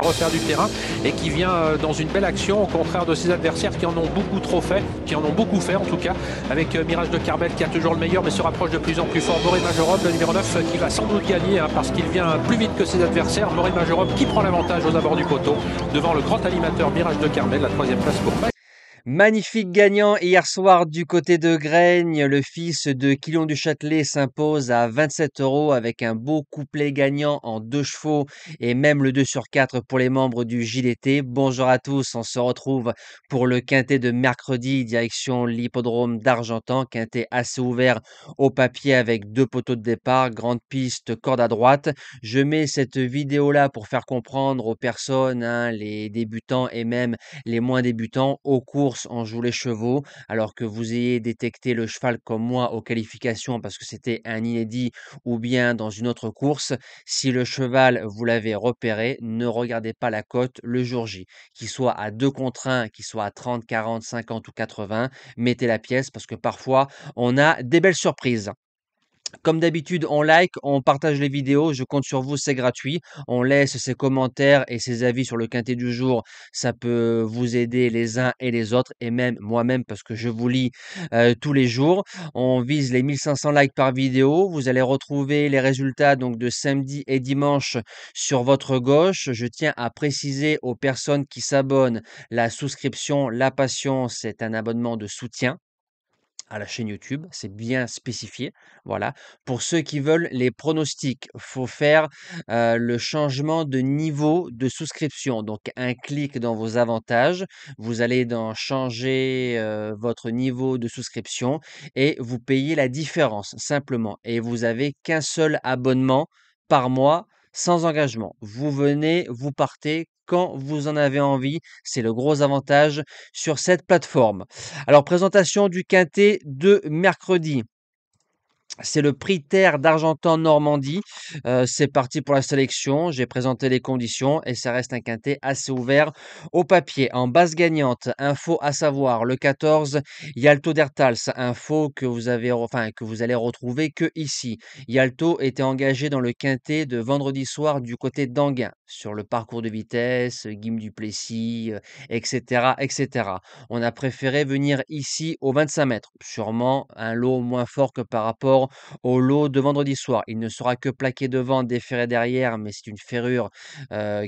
Refaire du terrain et qui vient dans une belle action au contraire de ses adversaires qui en ont beaucoup trop fait, qui en ont beaucoup fait en tout cas, avec Mirage de Carbet qui a toujours le meilleur mais se rapproche de plus en plus fort. Moré Majorov, le numéro 9 qui va sans doute gagner parce qu'il vient plus vite que ses adversaires. Moré Majorov qui prend l'avantage aux abords du poteau devant le grand animateur Mirage de Carbet, la troisième place pour Magnifique gagnant hier soir du côté de Graignes. Le fils de Quillion du Châtelet s'impose à 27 € avec un beau couplet gagnant en 2 chevaux et même le 2 sur 4 pour les membres du JDT. Bonjour à tous, on se retrouve pour le quintet de mercredi, direction l'hippodrome d'Argentan. Quintet assez ouvert au papier avec 2 poteaux de départ, grande piste, corde à droite. Je mets cette vidéo-là pour faire comprendre aux personnes, les débutants et même les moins débutants, aux courses, on joue les chevaux, alors que vous ayez détecté le cheval comme moi aux qualifications parce que c'était un inédit ou bien dans une autre course. Si le cheval, vous l'avez repéré, ne regardez pas la cote le jour J. Qu'il soit à 2 contre 1, qu'il soit à 30, 40, 50 ou 80, mettez la pièce parce que parfois, on a des belles surprises. Comme d'habitude, on like, on partage les vidéos, je compte sur vous, c'est gratuit. On laisse ses commentaires et ses avis sur le quintet du jour, ça peut vous aider les uns et les autres et même moi-même parce que je vous lis tous les jours. On vise les 1500 likes par vidéo. Vous allez retrouver les résultats donc de samedi et dimanche sur votre gauche. Je tiens à préciser aux personnes qui s'abonnent, la souscription, la passion, c'est un abonnement de soutien à la chaîne YouTube, c'est bien spécifié. Voilà. Pour ceux qui veulent les pronostics, faut faire le changement de niveau de souscription. Donc un clic dans vos avantages, vous allez dans changer votre niveau de souscription et vous payez la différence simplement. Et vous avez qu'un seul abonnement par mois sans engagement. Vous venez, vous partez quand vous en avez envie. C'est le gros avantage sur cette plateforme. Alors, présentation du quintet de mercredi. C'est le prix Terre d'Argentan Normandie. C'est parti pour la sélection. J'ai présenté les conditions et ça reste un quintet assez ouvert au papier. En base gagnante, info à savoir, le 14, Yalto d'Ertals, info que vous avez, enfin, que vous allez retrouver que ici. Yalto était engagé dans le quintet de vendredi soir du côté d'Anguin, sur le parcours de vitesse, Guim du Plessis, etc., etc. On a préféré venir ici au 25 mètres. Sûrement un lot moins fort que par rapport au lot de vendredi soir. Il ne sera que plaqué devant, déferré derrière, mais c'est une ferrure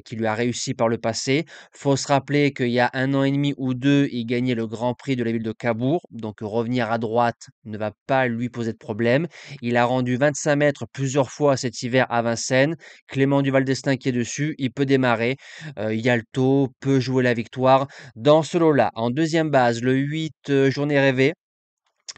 qui lui a réussi par le passé. Faut se rappeler qu'il y a 1 an et demi ou 2, il gagnait le Grand Prix de la ville de Cabourg, donc revenir à droite ne va pas lui poser de problème. Il a rendu 25 mètres plusieurs fois cet hiver à Vincennes. Clément Duval d'Estaing qui est dessus, il peut démarrer. Yalto peut jouer la victoire dans ce lot-là. En deuxième base, le 8, Journée rêvée.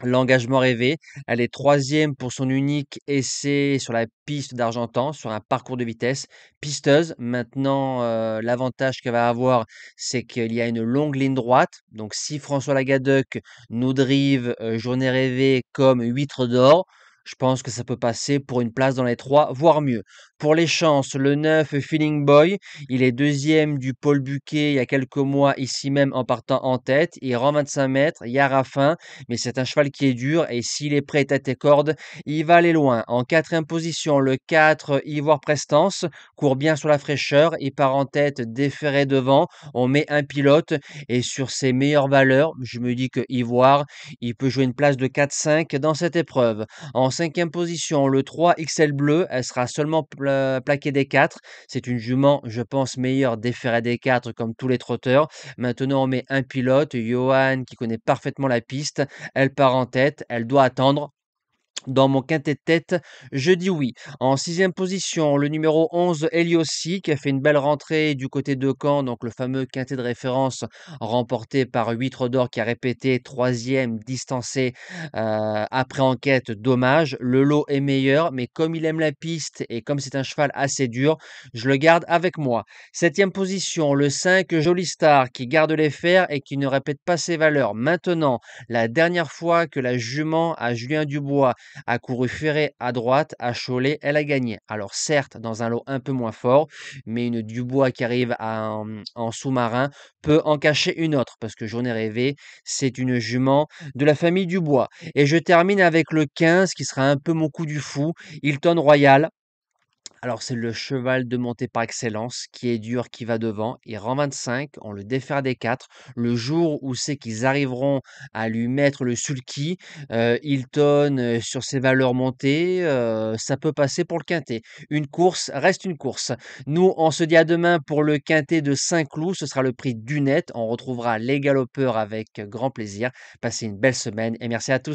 L'engagement rêvé, elle est troisième pour son unique essai sur la piste d'Argentan, sur un parcours de vitesse pisteuse. Maintenant, l'avantage qu'elle va avoir, c'est qu'il y a une longue ligne droite. Donc, si François Lagadec nous drive Journée rêvée comme huître d'or, je pense que ça peut passer pour une place dans les trois, voire mieux. Pour les chances, le 9, Feeling Boy, il est deuxième du Paul Buquet il y a quelques mois, ici même en partant en tête. Il rend 25 mètres, il y a Raffin, mais c'est un cheval qui est dur et s'il est prêt à tes cordes, il va aller loin. En quatrième position, le 4, Ivoire Prestance, court bien sur la fraîcheur, il part en tête, déféré devant, on met un pilote et sur ses meilleures valeurs, je me dis que Ivoire, il peut jouer une place de 4-5 dans cette épreuve. En cinquième position, le 3, XL Bleu, elle sera seulement plaquée des 4. C'est une jument, je pense, meilleure déférée des 4 comme tous les trotteurs. Maintenant, on met un pilote, Johan, qui connaît parfaitement la piste. Elle part en tête, elle doit attendre. Dans mon quintet de tête, je dis oui. En sixième position, le numéro 11, Eliossi, qui a fait une belle rentrée du côté de Caen, donc le fameux quintet de référence remporté par Huître d'Or qui a répété troisième distancé après enquête. Dommage, le lot est meilleur, mais comme il aime la piste et comme c'est un cheval assez dur, je le garde avec moi. Septième position, le 5, Jolie Star, qui garde les fers et qui ne répète pas ses valeurs. Maintenant, la dernière fois que la jument à Julien Dubois a couru ferré à droite, à Cholet, elle a gagné. Alors certes, dans un lot un peu moins fort, mais une Dubois qui arrive en sous-marin peut en cacher une autre, parce que j'en ai rêvé, c'est une jument de la famille Dubois. Et je termine avec le 15, qui sera un peu mon coup du fou, Hilton Royal. Alors, c'est le cheval de montée par excellence, qui est dur, qui va devant. Il rend 25, on le défère des 4. Le jour où c'est qu'ils arriveront à lui mettre le sulky, Hilton, sur ses valeurs montées, ça peut passer pour le quintet. Une course reste une course. Nous, on se dit à demain pour le quintet de Saint-Cloud. Ce sera le prix du net. On retrouvera les galopeurs avec grand plaisir. Passez une belle semaine et merci à tous.